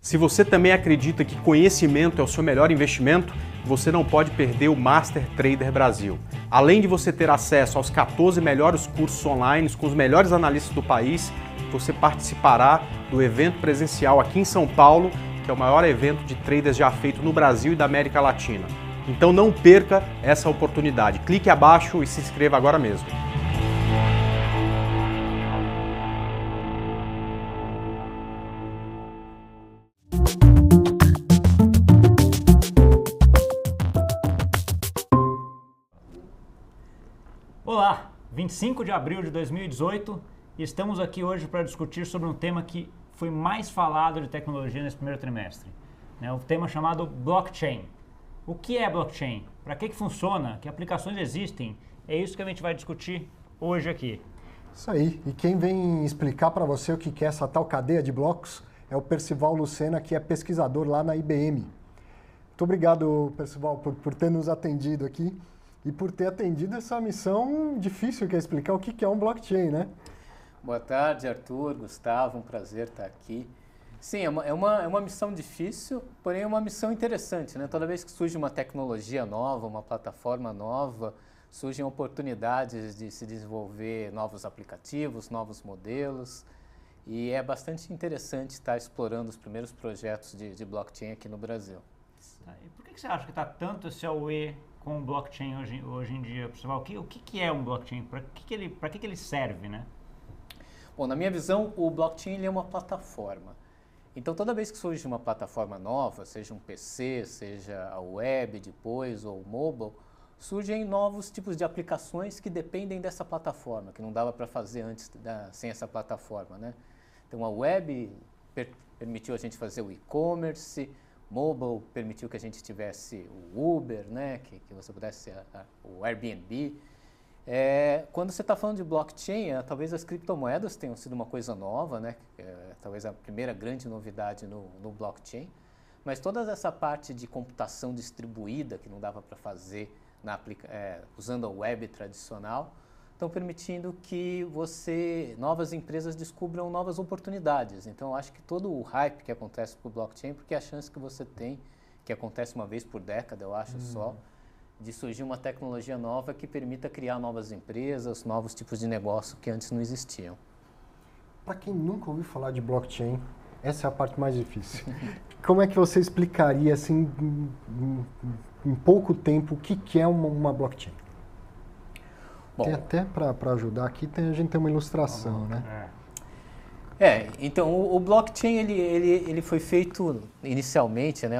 Se você também acredita que conhecimento é o seu melhor investimento, você não pode perder o Master Trader Brasil. Além de você ter acesso aos 14 melhores cursos online com os melhores analistas do país, você participará do evento presencial aqui em São Paulo, que é o maior evento de traders já feito no Brasil e da América Latina. Então não perca essa oportunidade. Clique abaixo e se inscreva agora mesmo. Olá, 25 de abril de 2018 e estamos aqui hoje para discutir sobre um tema que foi mais falado de tecnologia nesse primeiro trimestre. O tema chamado blockchain. O que é blockchain? Para que funciona? Que aplicações existem? É isso que a gente vai discutir hoje aqui. Isso aí. E quem vem explicar para você o que é essa tal cadeia de blocos é o Percival Lucena, que é pesquisador lá na IBM. Muito obrigado, Percival, por ter nos atendido aqui. E por ter atendido essa missão difícil, que é explicar o que é um blockchain, né? Boa tarde, Arthur, Gustavo, um prazer estar aqui. Sim, é uma missão difícil, porém é uma missão interessante, né? Toda vez que surge uma tecnologia nova, uma plataforma nova, surgem oportunidades de se desenvolver novos aplicativos, novos modelos, e é bastante interessante estar explorando os primeiros projetos de blockchain aqui no Brasil. E por que você acha que está tanto esse auê com o blockchain hoje em dia, pessoal? O que é um blockchain? Para que ele serve, né? Bom, na minha visão, o blockchain ele é uma plataforma. Então, toda vez que surge uma plataforma nova, seja um PC, seja a web depois ou mobile, surgem novos tipos de aplicações que dependem dessa plataforma, que não dava para fazer antes sem essa plataforma, né? Então, a web permitiu a gente fazer o e-commerce, mobile permitiu que a gente tivesse o Uber, né, que você pudesse o Airbnb. Quando você está falando de blockchain, talvez as criptomoedas tenham sido uma coisa nova, né, talvez a primeira grande novidade no blockchain, mas toda essa parte de computação distribuída que não dava para fazer usando a web tradicional, estão permitindo que novas empresas descubram novas oportunidades. Então, eu acho que todo o hype que acontece com o blockchain, porque a chance que você tem, que acontece uma vez por década, eu acho só, de surgir uma tecnologia nova que permita criar novas empresas, novos tipos de negócio que antes não existiam. Para quem nunca ouviu falar de blockchain, essa é a parte mais difícil. Como é que você explicaria, assim, em pouco tempo, o que é uma blockchain? Bom, tem até para ajudar aqui, a gente tem uma ilustração, né? Então o blockchain ele foi feito inicialmente, né,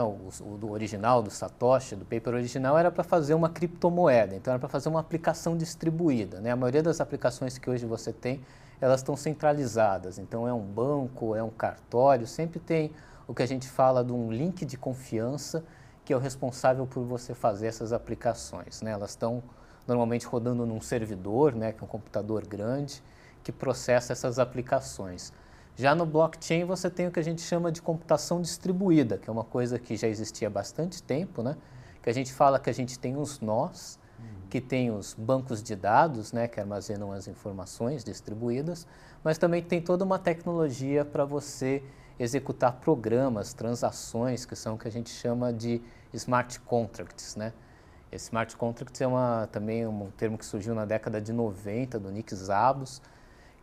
do original, do Satoshi, do paper original, era para fazer uma criptomoeda, então era para fazer uma aplicação distribuída, né? A maioria das aplicações que hoje você tem, elas estão centralizadas, então é um banco, é um cartório, sempre tem o que a gente fala de um link de confiança que é o responsável por você fazer essas aplicações, né? Elas estão normalmente rodando num servidor, né, que é um computador grande, que processa essas aplicações. Já no blockchain você tem o que a gente chama de computação distribuída, que é uma coisa que já existia há bastante tempo, né, que a gente fala que a gente tem os nós, que tem os bancos de dados, né, que armazenam as informações distribuídas, mas também tem toda uma tecnologia para você executar programas, transações, que são o que a gente chama de smart contracts, né? Esse smart contract é também um termo que surgiu na década de 90, do Nick Szabo,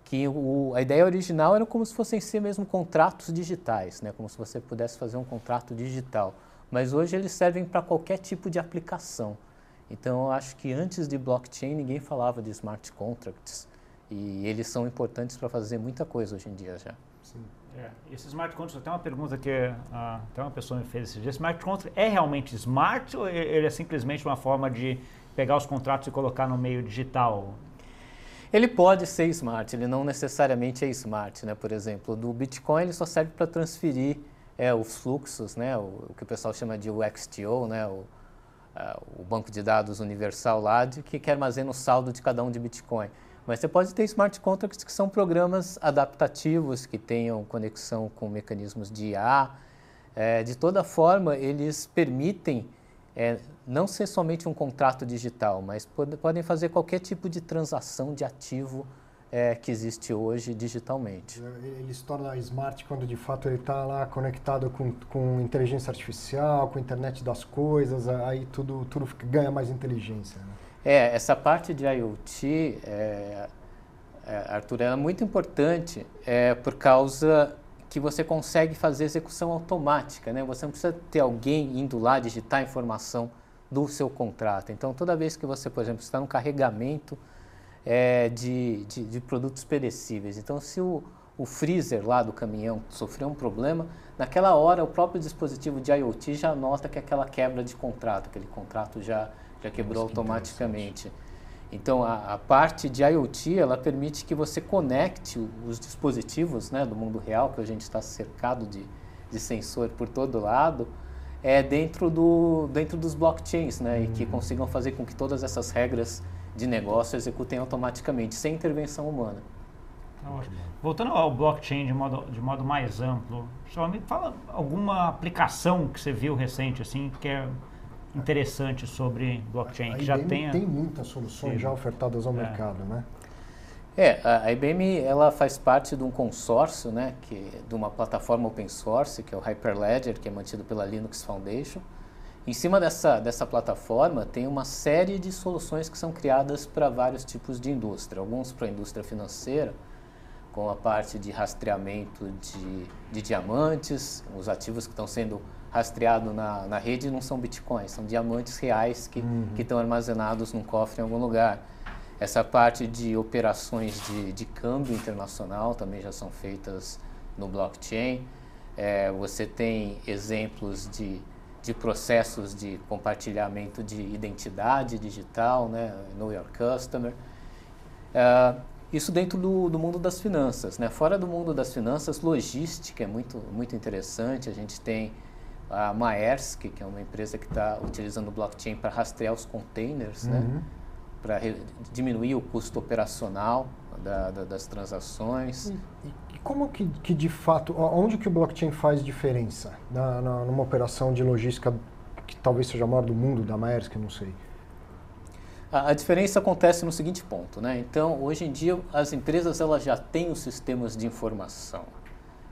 que a ideia original era como se fossem ser mesmo contratos digitais, né? Como se você pudesse fazer um contrato digital. Mas hoje eles servem para qualquer tipo de aplicação. Então eu acho que antes de blockchain ninguém falava de smart contracts. E eles são importantes para fazer muita coisa hoje em dia já. Sim. Esse smart contract, tem uma pergunta que até uma pessoa me fez esse dia. Smart contract é realmente smart ou ele é simplesmente uma forma de pegar os contratos e colocar no meio digital? Ele pode ser smart, ele não necessariamente é smart, né? Por exemplo, do Bitcoin ele só serve para transferir os fluxos, né? O que o pessoal chama de UXTO, né? O banco de dados universal lá, que armazena o saldo de cada um de Bitcoin. Mas você pode ter smart contracts que são programas adaptativos, que tenham conexão com mecanismos de IA. De toda forma, eles permitem não ser somente um contrato digital, mas podem fazer qualquer tipo de transação de ativo que existe hoje digitalmente. Ele se torna smart quando de fato ele está lá conectado com inteligência artificial, com a internet das coisas, aí tudo ganha mais inteligência. Né? Essa parte de IoT, Arthur, ela é muito importante por causa que você consegue fazer execução automática, né? Você não precisa ter alguém indo lá digitar a informação do seu contrato. Então, toda vez que você, por exemplo, está no carregamento de produtos perecíveis, então se o freezer lá do caminhão sofreu um problema, naquela hora o próprio dispositivo de IoT já nota que aquela quebra de contrato, aquele contrato já quebrou automaticamente. Então, a parte de IoT, ela permite que você conecte os dispositivos, né, do mundo real, que a gente está cercado de sensor por todo lado, dentro dos blockchains, né, e que consigam fazer com que todas essas regras de negócio executem automaticamente, sem intervenção humana. Voltando ao blockchain de modo mais amplo, só me fala alguma aplicação que você viu recente, assim, que é interessante sobre blockchain, que já tem muitas soluções já ofertadas ao mercado, né? A IBM ela faz parte de um consórcio, né, de uma plataforma open source, que é o Hyperledger, que é mantido pela Linux Foundation. Em cima dessa plataforma tem uma série de soluções que são criadas para vários tipos de indústria, alguns para a indústria financeira, com a parte de rastreamento de diamantes, os ativos que estão sendo rastreados na rede não são bitcoins, são diamantes reais que estão armazenados num cofre em algum lugar. Essa parte de operações de câmbio internacional também já são feitas no blockchain. Você tem exemplos de processos de compartilhamento de identidade digital, né? Know Your Customer. Isso dentro do mundo das finanças, né? Fora do mundo das finanças, logística é muito, muito interessante. A gente tem a Maersk, que é uma empresa que está utilizando o blockchain para rastrear os containers, né? Para diminuir o custo operacional das transações. E como que de fato, onde que o blockchain faz diferença numa operação de logística que talvez seja a maior do mundo, da Maersk, não sei? A diferença acontece no seguinte ponto, né? Então, hoje em dia, as empresas elas já têm os sistemas de informação.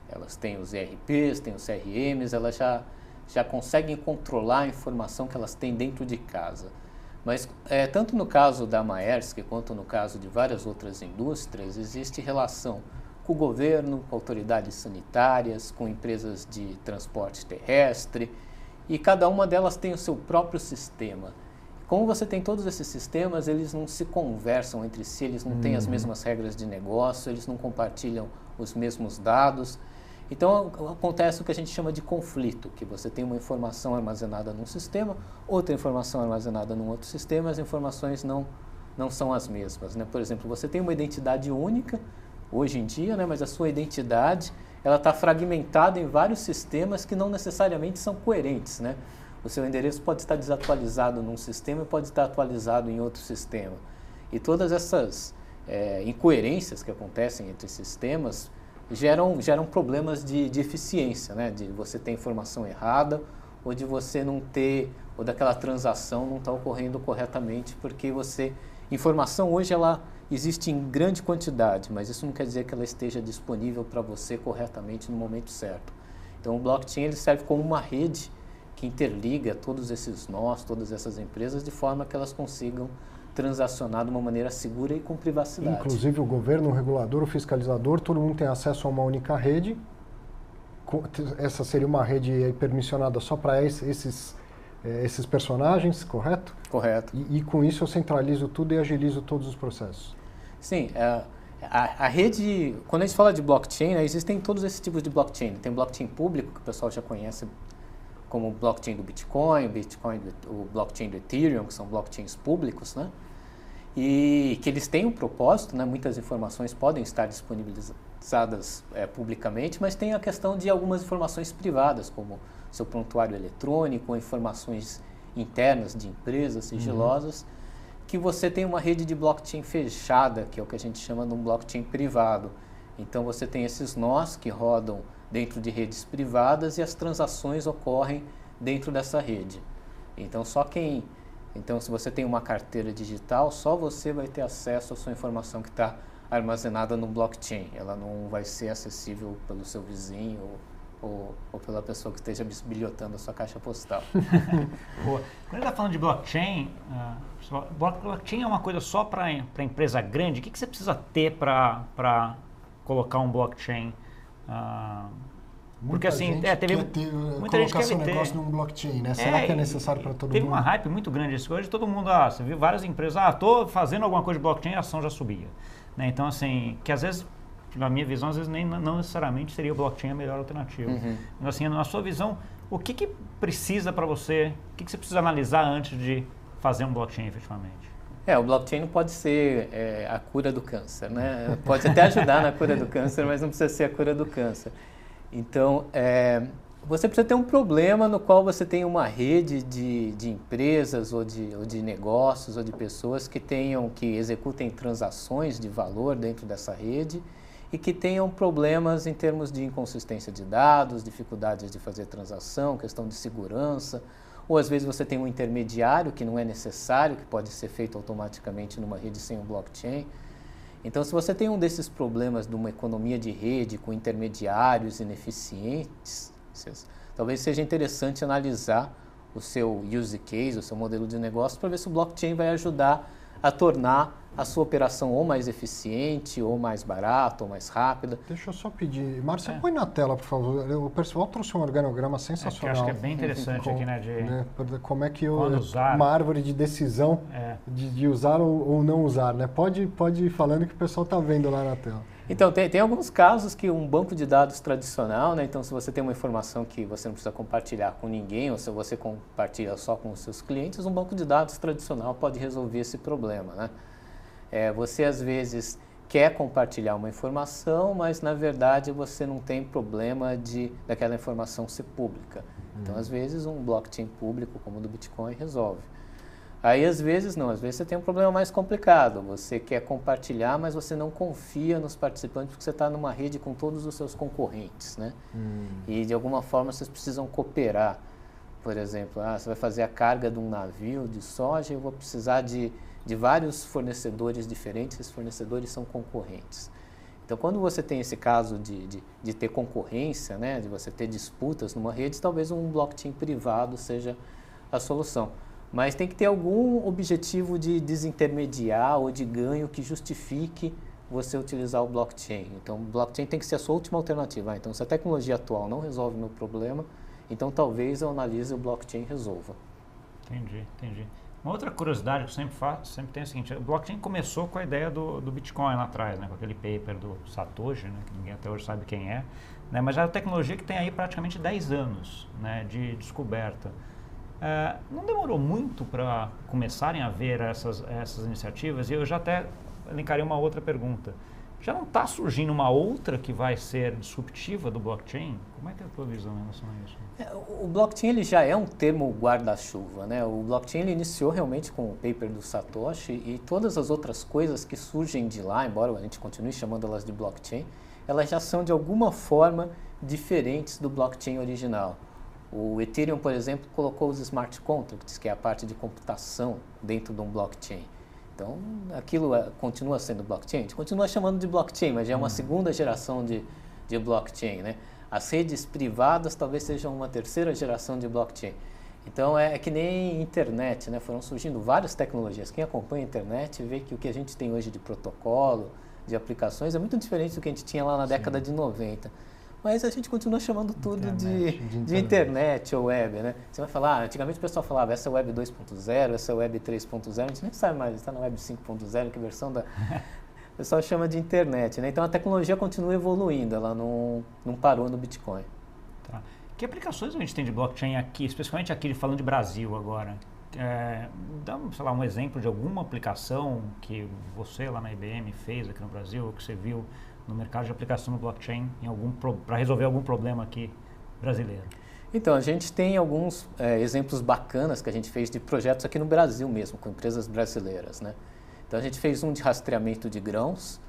Elas têm os ERPs, têm os CRMs, elas já conseguem controlar a informação que elas têm dentro de casa. Mas, tanto no caso da Maersk, quanto no caso de várias outras indústrias, existe relação com o governo, com autoridades sanitárias, com empresas de transporte terrestre, e cada uma delas tem o seu próprio sistema. Como você tem todos esses sistemas, eles não se conversam entre si, eles não têm as mesmas regras de negócio, eles não compartilham os mesmos dados. Então, acontece o que a gente chama de conflito, que você tem uma informação armazenada num sistema, outra informação armazenada num outro sistema, as informações não são as mesmas, né? Por exemplo, você tem uma identidade única, hoje em dia, né? Mas a sua identidade ela está fragmentada em vários sistemas que não necessariamente são coerentes, né? O seu endereço pode estar desatualizado num sistema e pode estar atualizado em outro sistema. E todas essas incoerências que acontecem entre sistemas geram problemas de eficiência, né? De você ter informação errada ou de você não ter, ou daquela transação não estar ocorrendo corretamente, porque informação hoje ela existe em grande quantidade, mas isso não quer dizer que ela esteja disponível para você corretamente no momento certo. Então o blockchain ele serve como uma rede que interliga todos esses nós, todas essas empresas, de forma que elas consigam transacionar de uma maneira segura e com privacidade. Inclusive o governo, o regulador, o fiscalizador, todo mundo tem acesso a uma única rede. Essa seria uma rede permissionada só para esses personagens, correto? Correto. E com isso eu centralizo tudo e agilizo todos os processos. Sim, a rede, quando a gente fala de blockchain, né, existem todos esses tipos de blockchain. Tem blockchain público, que o pessoal já conhece como o blockchain do Bitcoin, o blockchain do Ethereum, que são blockchains públicos, né? E que eles têm um propósito, né? Muitas informações podem estar disponibilizadas publicamente, mas tem a questão de algumas informações privadas, como seu prontuário eletrônico, ou informações internas de empresas sigilosas, que você tem uma rede de blockchain fechada, que é o que a gente chama de um blockchain privado. Então você tem esses nós que rodam dentro de redes privadas e as transações ocorrem dentro dessa rede. Então se você tem uma carteira digital, só você vai ter acesso à sua informação que está armazenada no blockchain. Ela não vai ser acessível pelo seu vizinho ou pela pessoa que esteja bisbilhotando a sua caixa postal. Boa. Quando ele está falando de blockchain, blockchain é uma coisa só para empresa grande? O que você precisa ter para colocar um blockchain? Porque assim, teve muita gente que colocar seu negócio num blockchain, né? Será que é necessário para todo mundo? Teve uma hype muito grande isso. Hoje todo mundo, você viu várias empresas, estou fazendo alguma coisa de blockchain, a ação já subia. Né? Então assim, que às vezes, na minha visão, às vezes não necessariamente seria o blockchain a melhor alternativa. Mas assim, na sua visão, o que precisa para você, o que você precisa analisar antes de fazer um blockchain efetivamente? O blockchain não pode ser a cura do câncer, né? Pode até ajudar na cura do câncer, mas não precisa ser a cura do câncer. Então, você precisa ter um problema no qual você tem uma rede de empresas ou de negócios ou de pessoas que executem transações de valor dentro dessa rede e que tenham problemas em termos de inconsistência de dados, dificuldades de fazer transação, questão de segurança, ou às vezes você tem um intermediário que não é necessário, que pode ser feito automaticamente numa rede sem um blockchain. Então, se você tem um desses problemas de uma economia de rede com intermediários ineficientes, talvez seja interessante analisar o seu use case, o seu modelo de negócio, para ver se o blockchain vai ajudar a tornar a sua operação ou mais eficiente, ou mais barata, ou mais rápida. Deixa eu só pedir. Márcio, põe na tela, por favor. O pessoal trouxe um organograma sensacional. Acho que é bem interessante aqui, né? Como é que uma árvore de decisão de usar ou não usar, né? Pode ir falando que o pessoal está vendo lá na tela. Então, tem alguns casos que um banco de dados tradicional, né? Então, se você tem uma informação que você não precisa compartilhar com ninguém, ou se você compartilha só com os seus clientes, um banco de dados tradicional pode resolver esse problema, né? Você, às vezes, quer compartilhar uma informação, mas, na verdade, você não tem problema daquela informação ser pública. Então, às vezes, um blockchain público, como o do Bitcoin, resolve. Aí, às vezes, não. Às vezes, você tem um problema mais complicado. Você quer compartilhar, mas você não confia nos participantes porque você está numa rede com todos os seus concorrentes, né? E, de alguma forma, vocês precisam cooperar. Por exemplo, você vai fazer a carga de um navio de soja e eu vou precisar de vários fornecedores diferentes, esses fornecedores são concorrentes. Então, quando você tem esse caso de ter concorrência, né, de você ter disputas numa rede, talvez um blockchain privado seja a solução. Mas tem que ter algum objetivo de desintermediar ou de ganho que justifique você utilizar o blockchain. Então, o blockchain tem que ser a sua última alternativa. Então, se a tecnologia atual não resolve o meu problema, então talvez eu analise o blockchain resolva. Entendi. Uma outra curiosidade que eu sempre tenho é o seguinte: o blockchain começou com a ideia do Bitcoin lá atrás, né, com aquele paper do Satoshi, né, que ninguém até hoje sabe quem é, né, mas é uma tecnologia que tem aí praticamente 10 anos, né, de descoberta. Não demorou muito para começarem a ver essas iniciativas? E eu já até elencarei uma outra pergunta. Já não está surgindo uma outra que vai ser disruptiva do blockchain? Como é que é a tua visão em relação a isso? O blockchain ele já é um termo guarda-chuva, né? O blockchain ele iniciou realmente com o paper do Satoshi e todas as outras coisas que surgem de lá, embora a gente continue chamando elas de blockchain, elas já são de alguma forma diferentes do blockchain original. O Ethereum, por exemplo, colocou os smart contracts, que é a parte de computação dentro de um blockchain. Então, aquilo continua sendo blockchain. A gente continua chamando de blockchain, mas já é uma segunda geração de blockchain, né? As redes privadas talvez sejam uma terceira geração de blockchain. Então, é que nem internet, né? Foram surgindo várias tecnologias. Quem acompanha a internet vê que o que a gente tem hoje de protocolo, de aplicações, é muito diferente do que a gente tinha lá na década de 90. Mas a gente continua chamando tudo de internet ou web, né? Você vai falar, antigamente o pessoal falava, essa é web 2.0, essa é web 3.0, a gente nem sabe mais, está na web 5.0, que versão da... O pessoal chama de internet, né? Então a tecnologia continua evoluindo, ela não parou no Bitcoin. Tá. Que aplicações a gente tem de blockchain aqui, especialmente aqui falando de Brasil agora? Dá, sei lá, um exemplo de alguma aplicação que você lá na IBM fez aqui no Brasil, ou que você viu no mercado de aplicação do blockchain para resolver algum problema aqui brasileiro? Então, a gente tem alguns exemplos bacanas que a gente fez de projetos aqui no Brasil mesmo, com empresas brasileiras, né? Então, a gente fez um de rastreamento de grãos,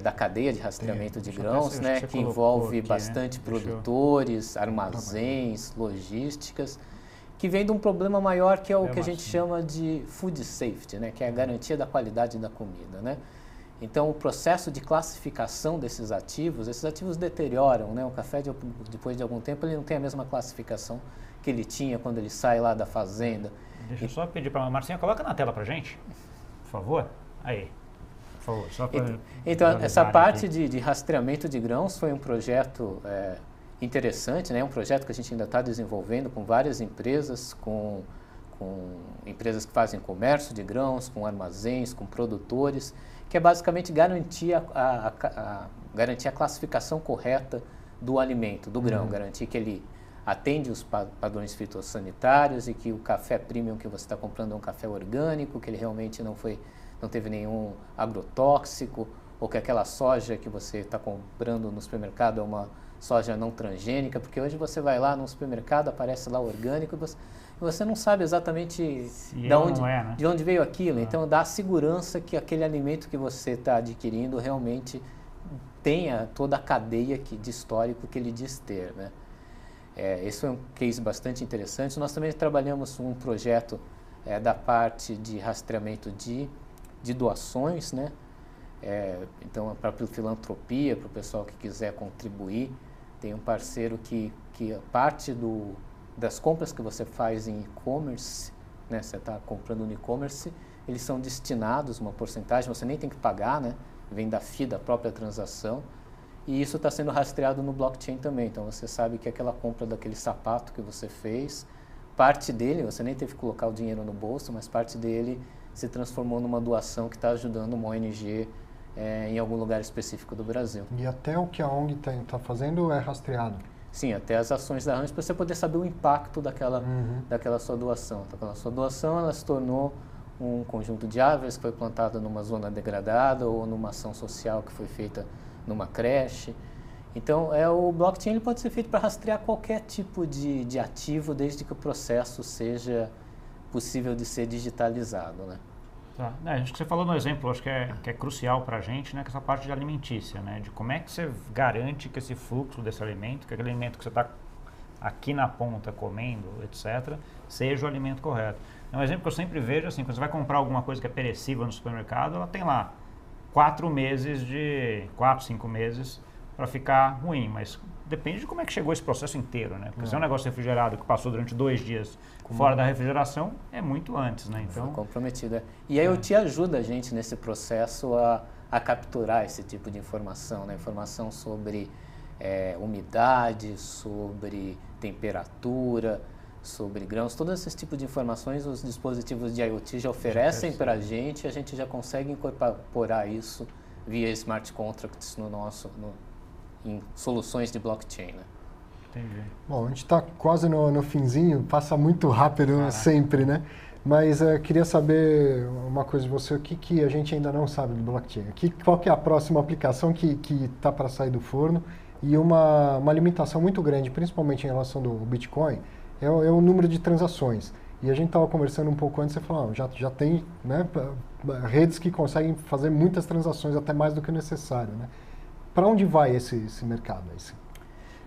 da cadeia de rastreamento de grãos, né, que envolve aqui, bastante produtores, armazéns, logísticas, que vem de um problema maior que é o que a gente chama de food safety, né, que é a garantia da qualidade da comida, né? Então, o processo de classificação desses ativos, esses ativos deterioram, né? O café, depois de algum tempo, ele não tem a mesma classificação que ele tinha quando ele sai lá da fazenda. Deixa eu só pedir para a Marcinha, coloca na tela para gente, por favor. Aí, por favor. Só pra então, essa parte aqui de rastreamento de grãos foi um projeto interessante, né? Um projeto que a gente ainda está desenvolvendo com várias empresas, com empresas que fazem comércio de grãos, com armazéns, com produtores, que é basicamente garantir garantir a classificação correta do alimento, do grão, garantir que ele atende os padrões fitossanitários e que o café premium que você está comprando é um café orgânico, que ele realmente não teve nenhum agrotóxico, ou que aquela soja que você está comprando no supermercado é uma soja não transgênica, porque hoje você vai lá no supermercado, aparece lá orgânico, e você não sabe exatamente de onde veio aquilo. Então, dá a segurança que aquele alimento que você está adquirindo realmente tenha toda a cadeia de histórico que ele diz ter, né? Esse foi um case bastante interessante. Nós também trabalhamos um projeto da parte de rastreamento de doações, né? Então, para a filantropia, para o pessoal que quiser contribuir, tem um parceiro que a parte das compras que você faz em e-commerce, né? Você está comprando no e-commerce, eles são destinados, uma porcentagem, você nem tem que pagar, né? Vem da FII, da própria transação, e isso está sendo rastreado no blockchain também. Então, você sabe que aquela compra daquele sapato que você fez, parte dele, você nem teve que colocar o dinheiro no bolso, mas parte dele se transformou numa doação que está ajudando uma ONG em algum lugar específico do Brasil. E até o que a ONG está fazendo é rastreado? Sim, até as ações da ONG, para você poder saber o impacto daquela sua doação. Então, aquela sua doação, ela se tornou um conjunto de árvores que foi plantado numa zona degradada ou numa ação social que foi feita numa creche. Então, o blockchain ele pode ser feito para rastrear qualquer tipo de ativo, desde que o processo seja possível de ser digitalizado, né? Tá. Acho que você falou no exemplo, acho que é crucial para a gente, né, que essa parte de alimentícia, né, de como é que você garante que esse fluxo desse alimento, que aquele alimento que você está aqui na ponta comendo, etc., seja o alimento correto. Um exemplo que eu sempre vejo, assim, quando você vai comprar alguma coisa que é perecível no supermercado, ela tem lá 4, 5 meses para ficar ruim, mas depende de como é que chegou esse processo inteiro, né? Porque se é um negócio refrigerado que passou durante 2 dias fora da refrigeração, é muito antes, né? Então, foi comprometido. E a IoT ajuda a gente nesse processo a capturar esse tipo de informação, né? Informação sobre umidade, sobre temperatura, sobre grãos, todos esses tipos de informações os dispositivos de IoT já oferecem para a gente já consegue incorporar isso via smart contracts em soluções de blockchain, né? entendi. Bom, a gente está quase no finzinho, passa muito rápido sempre, né? Mas queria saber uma coisa de você, o que a gente ainda não sabe do blockchain? Qual que é a próxima aplicação que está para sair do forno? E uma limitação muito grande, principalmente em relação do Bitcoin, é o número de transações. E a gente estava conversando um pouco antes, você falou, já tem, né, redes que conseguem fazer muitas transações, até mais do que o necessário, né? Para onde vai esse mercado?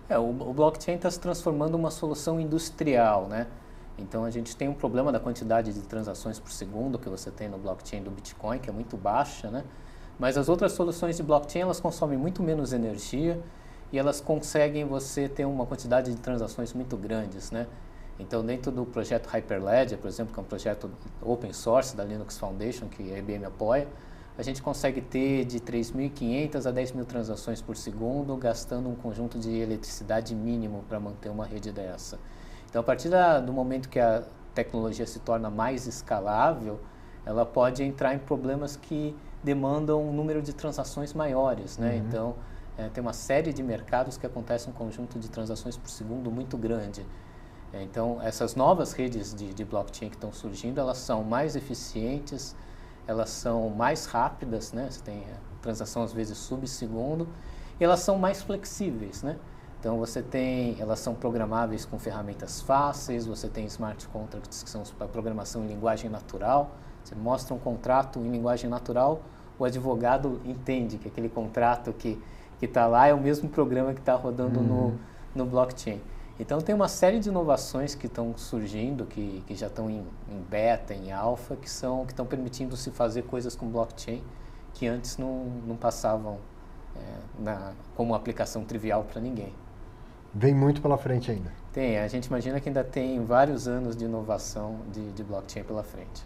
O blockchain está se transformando em uma solução industrial, né? Então, a gente tem um problema da quantidade de transações por segundo que você tem no blockchain do Bitcoin, que é muito baixa, né? Mas as outras soluções de blockchain, elas consomem muito menos energia e elas conseguem você ter uma quantidade de transações muito grandes, né? Então, dentro do projeto Hyperledger, por exemplo, que é um projeto open source da Linux Foundation, que a IBM apoia, a gente consegue ter de 3.500 a 10.000 transações por segundo, gastando um conjunto de eletricidade mínimo para manter uma rede dessa. Então, a partir do momento que a tecnologia se torna mais escalável, ela pode entrar em problemas que demandam um número de transações maiores, né? Então, tem uma série de mercados que acontece um conjunto de transações por segundo muito grande. Então, essas novas redes de blockchain que estão surgindo, elas são mais eficientes, elas são mais rápidas, né? Você tem transação às vezes subsegundo, e elas são mais flexíveis, né? Então, elas são programáveis com ferramentas fáceis, você tem smart contracts que são para programação em linguagem natural. Você mostra um contrato em linguagem natural, o advogado entende que aquele contrato que está lá é o mesmo programa que está rodando no blockchain. Então, tem uma série de inovações que estão surgindo, que já estão em beta, em alfa, que estão permitindo se fazer coisas com blockchain que antes não passavam como aplicação trivial para ninguém. Vem muito pela frente ainda. Tem, a gente imagina que ainda tem vários anos de inovação de blockchain pela frente.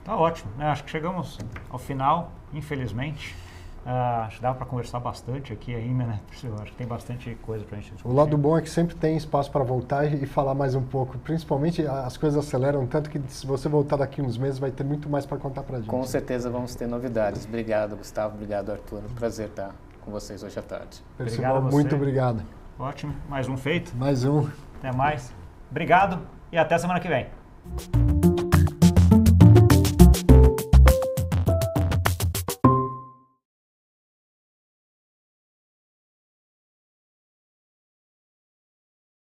Tá ótimo, né? Acho que chegamos ao final, infelizmente. Acho que dava para conversar bastante aqui ainda, né? Acho que tem bastante coisa para a gente discutir. O lado bom é que sempre tem espaço para voltar e falar mais um pouco. Principalmente as coisas aceleram tanto que se você voltar daqui uns meses vai ter muito mais para contar para a gente. Com certeza vamos ter novidades. Obrigado, Gustavo. Obrigado, Arthur. Um prazer estar com vocês hoje à tarde. Percival, Obrigado a você. muito obrigado. Ótimo, mais um feito. Mais um. Até mais. Obrigado e até semana que vem.